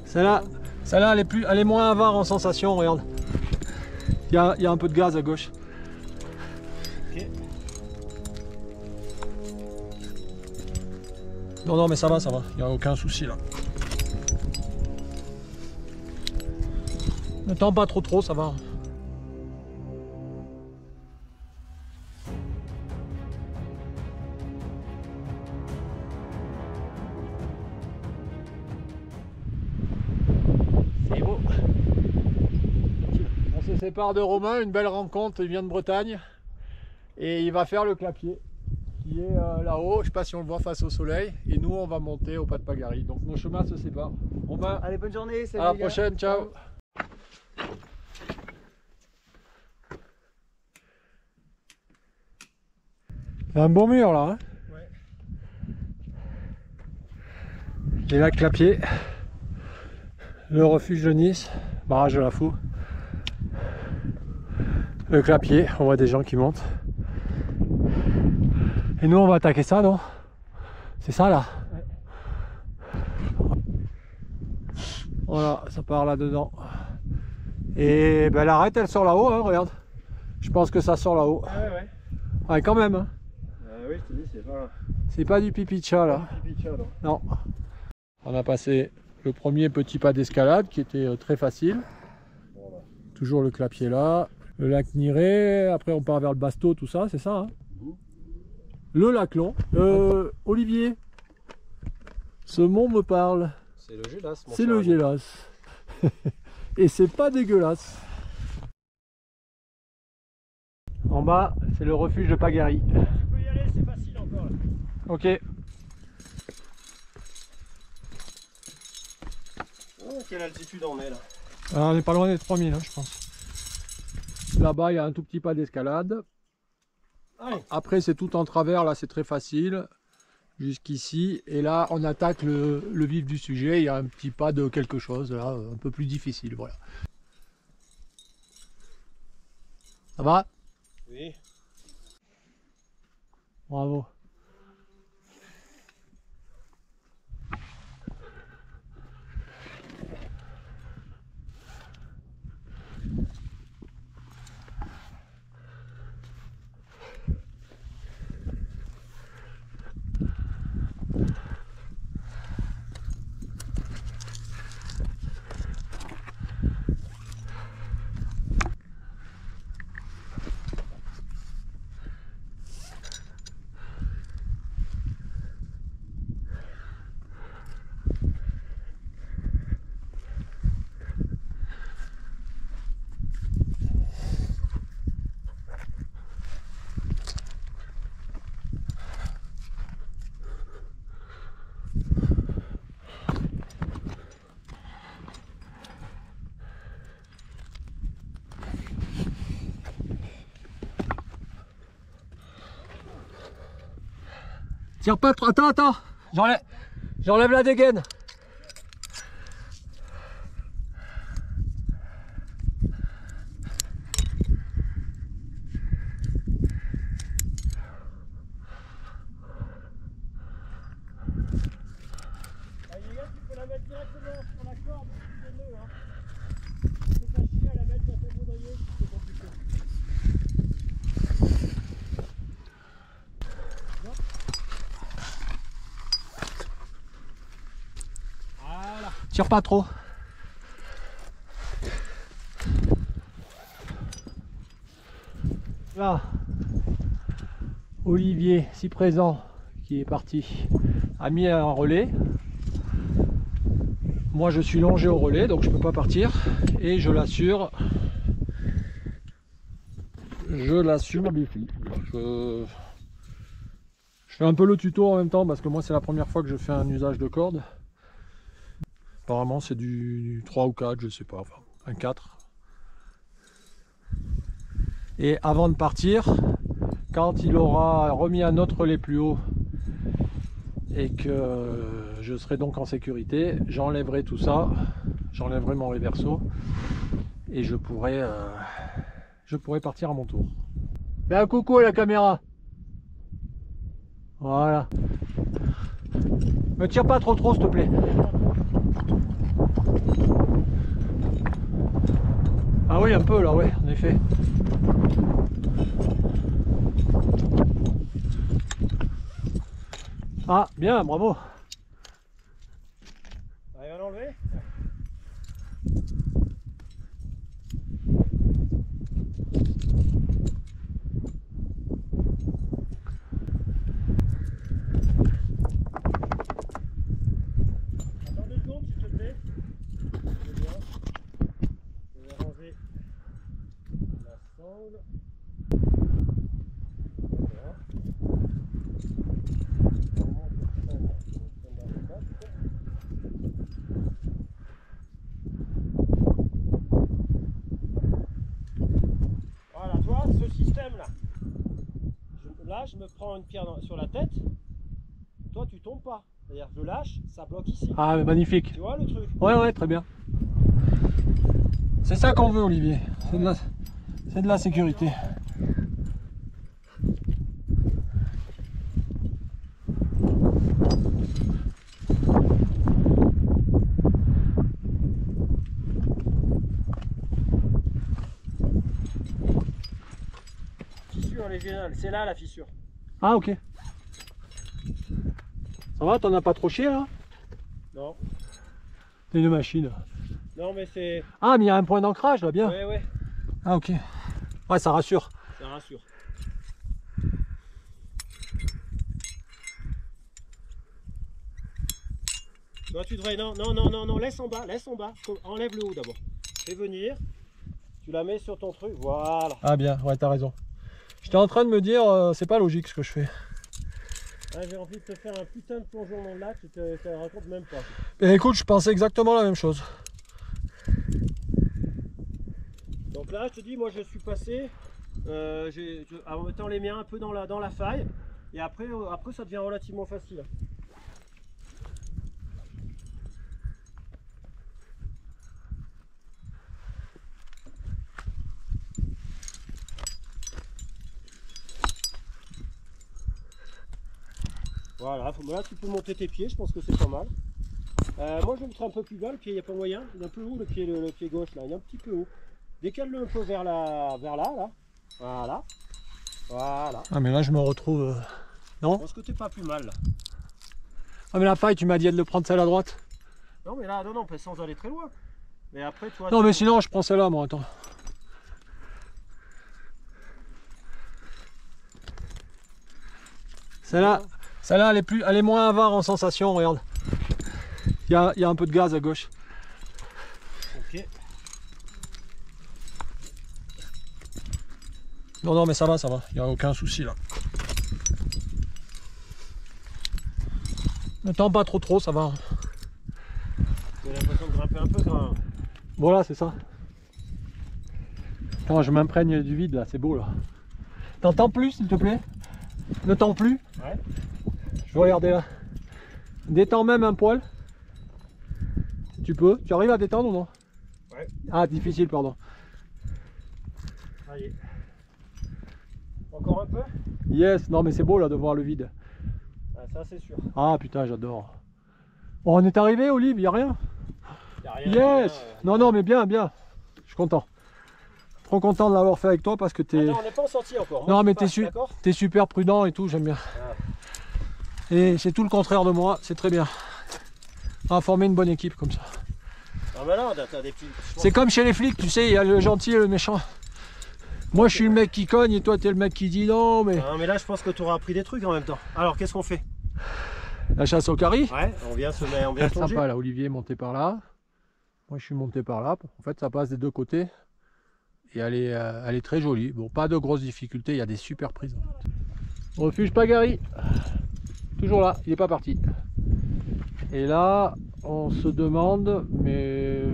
Celle-là, elle est moins avare en sensation, regarde. Il y a un peu de gaz à gauche. Ok. Non, mais ça va, il n'y a aucun souci là. Ne tends pas trop, ça va. C'est beau. On se sépare de Romain, une belle rencontre, il vient de Bretagne. Et il va faire le clapier, qui est là-haut, je ne sais pas si on le voit face au soleil. Et nous, on va monter au pas de Pagarie. Donc nos chemins se séparent. Romain, Allez, bonne journée, salut à la les gars. prochaine, ciao. Un bon mur là, hein. Ouais. Les lacs Clapier, le refuge de Nice, barrage de la Fou, le Clapier, on voit des gens qui montent. Et nous on va attaquer ça, non? C'est ça là? Ouais. Voilà, ça part là-dedans. Et ben l'arête elle sort là-haut, hein, regarde. Je pense que ça sort là-haut. Ah ouais, ouais. Ouais, quand même. Hein. Oui, je te dis, C'est pas du pipi de chat là. pipi de chat, non. Non. On a passé le premier petit pas d'escalade qui était très facile. Voilà. Toujours le Clapier là. Le lac Niré, après on part vers le Basto, tout ça, c'est ça hein. Le lac Long. Olivier, ce mont me parle. C'est le Gélas, mon C'est cher le ami. Gélas. Et c'est pas dégueulasse. En bas, c'est le refuge de Pagarie. Tu peux y aller, c'est facile encore là. Ok. Oh, quelle altitude on est là? Alors, on n'est pas loin des 3000, hein, je pense. Là-bas, il y a un tout petit pas d'escalade. Allez. Après, c'est tout en travers, là, c'est très facile. Jusqu'ici. Et là, on attaque le vif du sujet. Il y a un petit pas de quelque chose, là, un peu plus difficile. Voilà. Ça va? Oui. Bravo. Tire pas trop. Attends. J'enlève la dégaine. Les gars, tu peux la mettre directement sur la corde du nœud, hein. C'est pas chier à la mettre dans ton baudrier, c'est compliqué. Voilà. Tire pas trop. Là, Olivier, si présent, qui est parti, a mis un relais. Moi, je suis longé au relais, donc je peux pas partir. Et je l'assure. Je l'assume, Bifi. Je fais un peu le tuto en même temps parce que moi, c'est la première fois que je fais un usage de corde. Apparemment, c'est du 3 ou 4, je sais pas, enfin, un 4. Et avant de partir, quand il aura remis un autre relais plus haut et que je serai donc en sécurité, j'enlèverai tout ça, j'enlèverai mon reverso et je pourrai partir à mon tour. Fais un coucou à la caméra. Voilà. Me tire pas trop s'il te plaît. Ah oui, un peu là, ouais, en effet. Ah, bien, bravo. Arrive à l'enlever? Attends 2 secondes s'il te plaît. C'est bien. Je vais ranger la sangle. Voilà. On remonte le frein dans le casque. Voilà, tu vois, ce système-là. Là, je me prends une pierre sur la tête. Toi, tu tombes pas. C'est-à-dire, je lâche, ça bloque ici. Ah, mais magnifique. Tu vois le truc? Ouais, ouais, très bien. C'est ça qu'on veut, Olivier. C'est de la sécurité. Fissure légionale, c'est là la fissure. Ah, ok. Ça va, t'en as pas trop chié là? Non. C'est une machine. Non, mais c'est. Ah, mais il y a un point d'ancrage là, bien. Ouais, ouais, Ah, ok. Ouais, ça rassure. ça rassure. Toi, tu devrais. Non, non, non, non, non, laisse en bas, laisse en bas. Enlève le haut d'abord. Fais venir. Tu la mets sur ton truc. Voilà. Ah, bien, ouais, t'as raison. J'étais en train de me dire, c'est pas logique ce que je fais. Ah, j'ai envie de te faire un putain de plongeon dans le lac, tu te racontes même pas. Et écoute, je pensais exactement la même chose. Donc là, je te dis, moi je suis passé en mettant les miens un peu dans la faille. Et après, après ça devient relativement facile. Voilà, là tu peux monter tes pieds, je pense que c'est pas mal. Moi je vais mettre un peu plus bas, le pied il n'y a pas moyen, il est un peu haut le pied gauche là, il est un petit peu haut. Décale-le un peu vers là, là. Voilà. Voilà. Ah, mais là, je me retrouve. Non? Je pense que t'es pas plus mal là. Ah, mais la faille, tu m'as dit de le prendre celle à droite. Non mais là, non, sans aller très loin. Mais après, tu vois. Non, mais sinon, je prends celle-là, moi, attends. Celle-là, elle est moins avare en sensation, regarde. Il y a un peu de gaz à gauche. Ok. Non, non, mais ça va, il n'y a aucun souci là. Ne tends pas trop, ça va. J'ai l'impression de grimper un peu quand même. Voilà, c'est ça. Attends, je m'imprègne du vide là, c'est beau là. T'entends plus, s'il te plaît? Ne tends plus. Ouais. Je vais regarder là. Détends même un poil. Si tu peux. Tu arrives à détendre ou non? Ouais. Ah, difficile, pardon. Allez. Encore un peu? Yes, non mais c'est beau là de voir le vide. Ah, ça c'est sûr. Ah putain, j'adore. Bon, on est arrivé, Olive, il n'y a rien. Y a rien, Yes. rien, Non, non, mais bien, bien. Je suis content. Trop content de l'avoir fait avec toi parce que t'es... Non, on n'est pas sorti encore. Moi, Non, je mais passe, d'accord. t'es super prudent et tout, j'aime bien. Ah. Et c'est tout le contraire de moi, c'est très bien. On va former une bonne équipe comme ça. Ah bah non, t'as des petits. C'est comme chez les flics, tu sais, il y a le gentil et le méchant. Moi je suis le mec qui cogne et toi t'es le mec qui dit non, mais... Non, mais là je pense que tu auras appris des trucs en même temps. Alors qu'est-ce qu'on fait? La chasse au carry. Ouais, on vient se mettre, on vient plonger. Sympa là, Olivier est monté par là. Moi je suis monté par là. En fait ça passe des deux côtés. Et elle est très jolie. Bon, pas de grosses difficultés, il y a des super prises. En fait. Refuge Pagari. Toujours là, il n'est pas parti. Et là, on se demande, mais...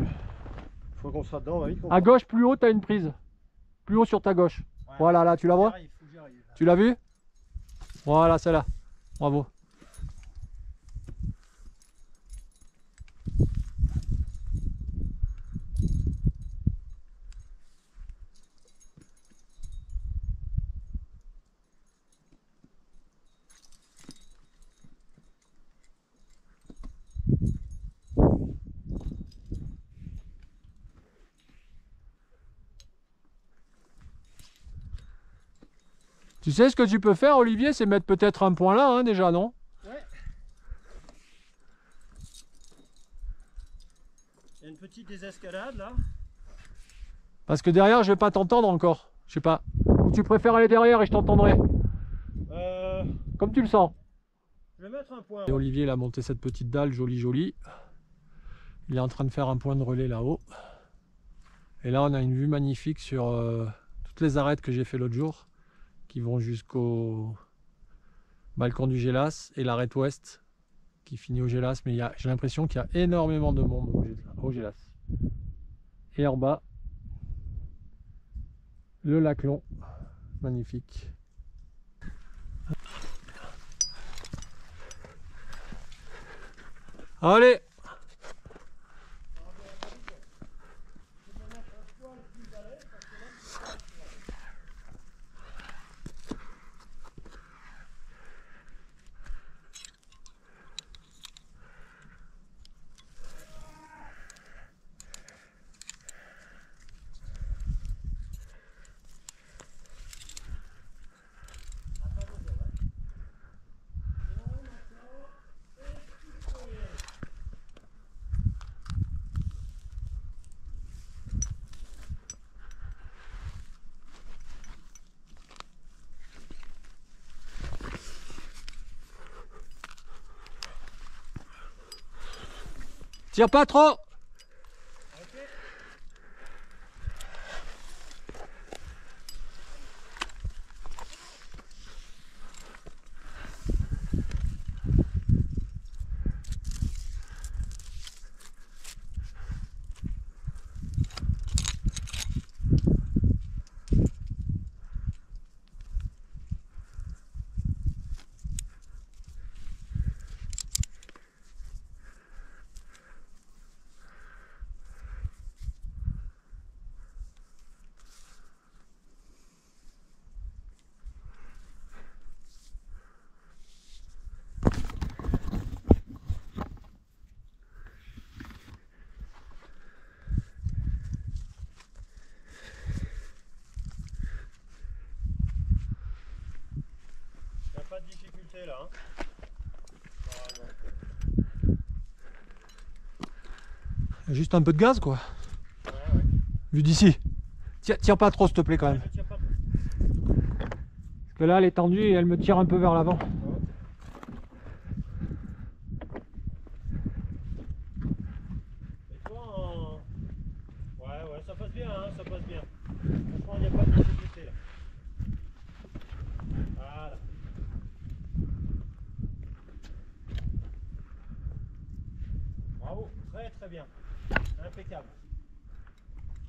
Faut qu'on soit dedans, on va vite. À gauche, plus haut, tu as une prise. Plus haut sur ta gauche. Ouais. Voilà, là, tu la vois? Tu l'as vu? Voilà, celle-là. Bravo. Tu sais ce que tu peux faire, Olivier, c'est mettre peut-être un point là, hein, déjà, non? Ouais. Il y a une petite désescalade là. Parce que derrière, je vais pas t'entendre encore. Je sais pas. Ou tu préfères aller derrière et je t'entendrai? Comme tu le sens. Je vais mettre un point. Et Olivier, il a monté cette petite dalle, jolie. Il est en train de faire un point de relais là-haut. Et là, on a une vue magnifique sur toutes les arêtes que j'ai fait l'autre jour, qui vont jusqu'au balcon du Gélas et l'arête ouest qui finit au Gélas. Mais j'ai l'impression qu'il y a énormément de monde au Gélas. Et en bas, le lac Long, magnifique. Allez! Tire pas trop! Pas de difficulté là. Hein. Juste un peu de gaz quoi. Ouais, ouais. Vu d'ici. Tire pas trop s'il te plaît quand même. Je tire pas. Parce que là elle est tendue et elle me tire un peu vers l'avant. Et toi ouais, ça passe bien, hein, ça passe bien. Franchement, il n'y a pas de difficulté là. Voilà. Bravo, très bien. Impeccable.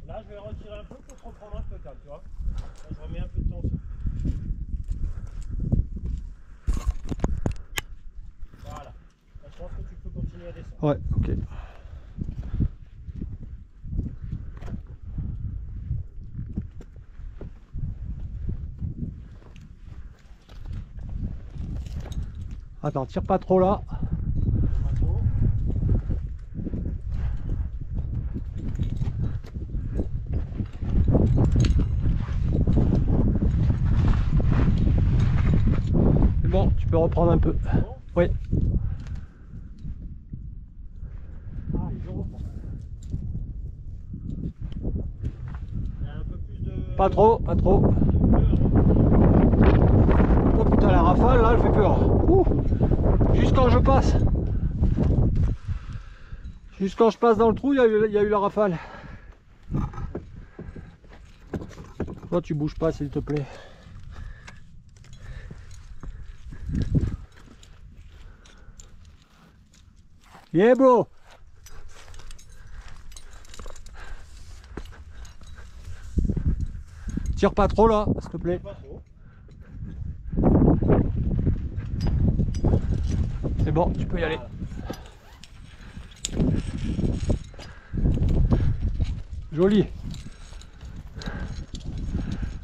Là, je vais retirer un peu pour te reprendre un peu calme, tu vois. Là, je remets un peu de tension. Voilà. Là, je pense que tu peux continuer à descendre. Ouais, ok. Attends, tire pas trop là. Pas trop. C'est bon, tu peux reprendre un peu. Bon. Oui. Ah, je reprends. Il y a un peu plus de... Pas trop, pas trop. Oh putain, la rafale là, elle fait peur. Ouh. Juste quand je passe. Juste quand je passe dans le trou, il y a eu la rafale. Toi, tu bouges pas s'il te plaît. Yeah bro. Tire pas trop là, s'il te plaît. Pas trop. C'est bon, tu peux y aller. Joli.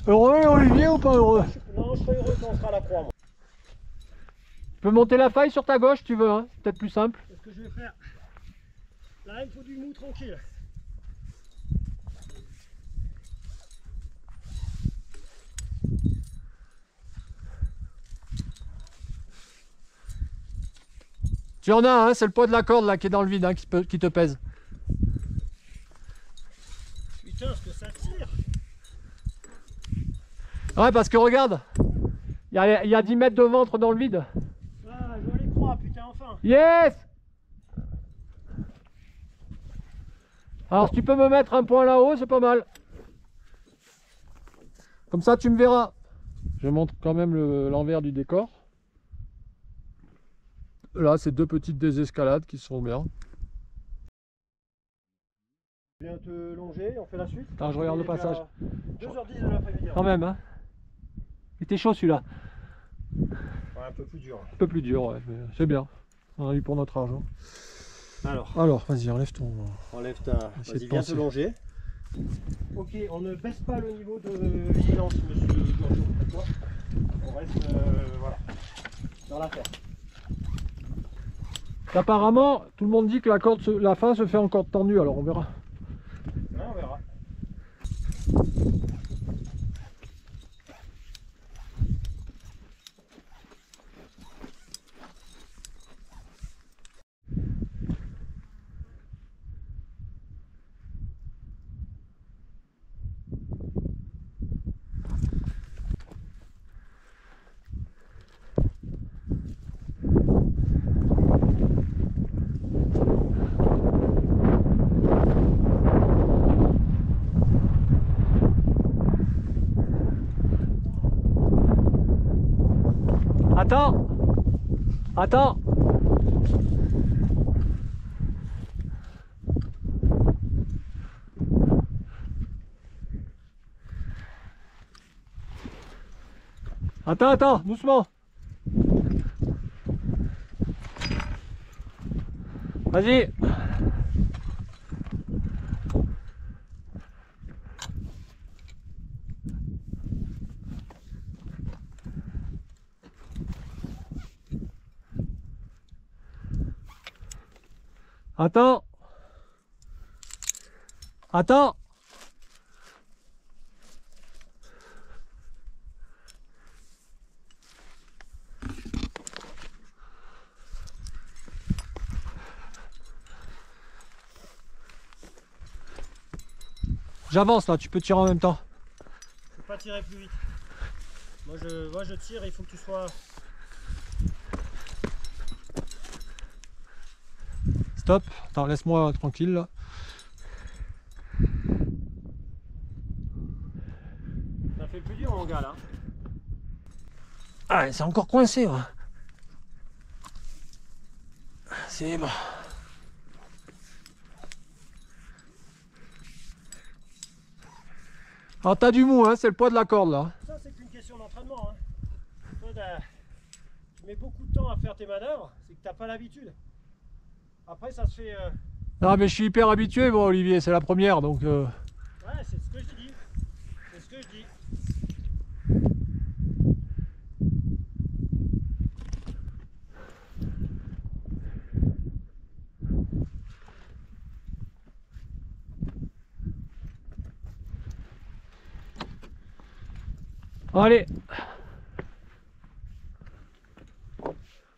Heureux Olivier ou pas heureux? Non, je serai heureux quand on sera à la croix, moi. Tu peux monter la faille sur ta gauche si tu veux, hein. C'est peut-être plus simple. C'est ce que je vais faire. Là, il me faut du mou tranquille. Tu en as, hein, c'est le poids de la corde là qui est dans le vide, hein, qui te pèse. Putain, ce que ça tire. Ouais, parce que regarde, il y a 10 mètres de ventre dans le vide. Ah, je vois les croix, putain, enfin. Yes! Alors, si tu peux me mettre un point là-haut, c'est pas mal. Comme ça, tu me verras. Je montre quand même l'envers du décor. Là, c'est 2 petites désescalades qui sont bien. Je viens te longer, on fait la suite. Attends, je regarde le passage. 2h10 de l'après-midi. Quand même, hein. Il était chaud celui-là. Ouais, un peu plus dur. Un peu plus dur, ouais, mais c'est bien. On a eu pour notre argent. Alors, vas-y, enlève ton... enlève ta... Vas-y, viens te longer. Ok, on ne baisse pas le niveau de vigilance, monsieur Giorgio. D'accord ? On reste, voilà, dans l'affaire. Apparemment, tout le monde dit que la fin se fait en corde tendue, alors on verra. Ouais, on verra. Attends! Attends! Attends, doucement! Vas-y! Attends! Attends! J'avance là, tu peux tirer en même temps. Je peux pas tirer plus vite. Moi je tire, il faut que tu sois... Stop, attends, laisse-moi tranquille là. Ça fait plus dur mon gars là. Ah, c'est encore coincé, ouais. C'est bon. Alors t'as du mou, hein, c'est le poids de la corde là. Ça c'est qu'une question d'entraînement. Hein. Toi, tu mets beaucoup de temps à faire tes manœuvres, c'est que t'as pas l'habitude. Après ça se fait... Non mais je suis hyper habitué moi Olivier, c'est la première donc... Ouais, c'est ce que je dis. C'est ce que je dis. Allez.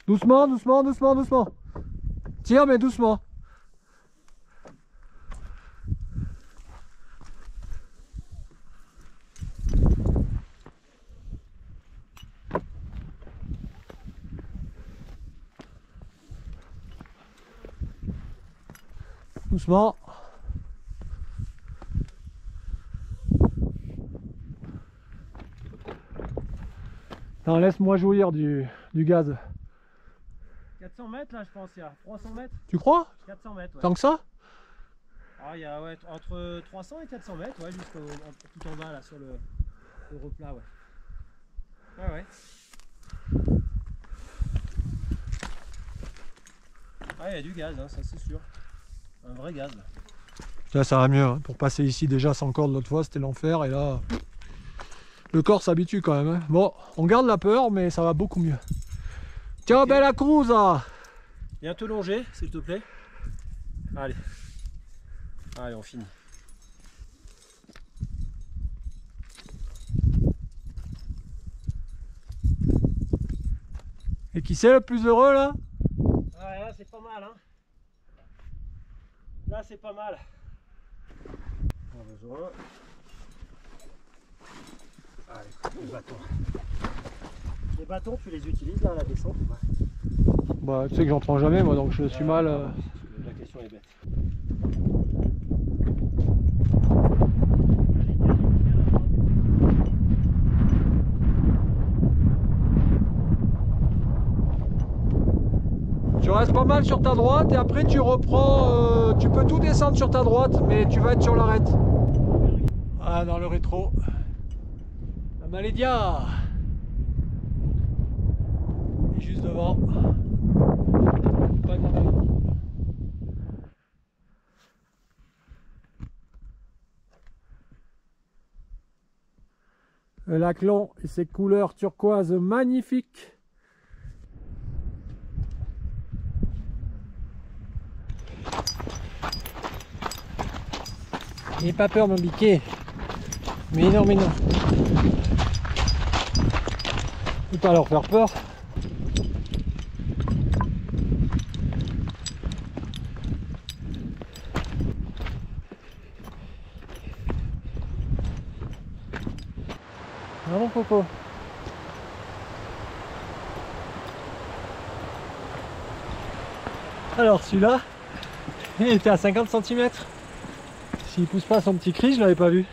Doucement, doucement, doucement, doucement. Tire mais doucement. Doucement. Attends, laisse-moi jouir du gaz. 400 mètres là je pense, il y a 300 mètres. Tu crois? 400 mètres ouais. Tant que ça? Ah il y a ouais, entre 300 et 400 mètres ouais, tout en bas là sur le replat ouais. Ouais ouais. Ah il y a du gaz hein, ça c'est sûr. Un vrai gaz là. Là ça va mieux, hein. Pour passer ici déjà sans corde l'autre fois c'était l'enfer et là... Le corps s'habitue quand même. Hein. Bon, on garde la peur, mais ça va beaucoup mieux. Ciao, okay. Bella Cruz! Viens te longer, s'il te plaît. Allez. Allez, on finit. Et qui c'est le plus heureux là? Ah, là, c'est mal, hein. Là, c'est pas mal. On a besoin. Allez, les bâtons. Les bâtons, tu les utilises là à la descente ou pas? Bah, tu sais que j'en prends jamais, moi, donc je suis mal. La question est bête. Tu restes pas mal sur ta droite et après tu reprends, tu peux tout descendre sur ta droite, mais tu vas être sur l'arête. Ah, dans le rétro. La Malédia. Et juste devant. Pas de mal. Le lac Long et ses couleurs turquoises magnifiques. N'aie pas peur mon biquet. Mais non, mais non. Faut pas leur faire peur. Ah mon popo. Alors celui-là, il était à 50 cm. S'il pousse pas son petit cri, je l'avais pas vu.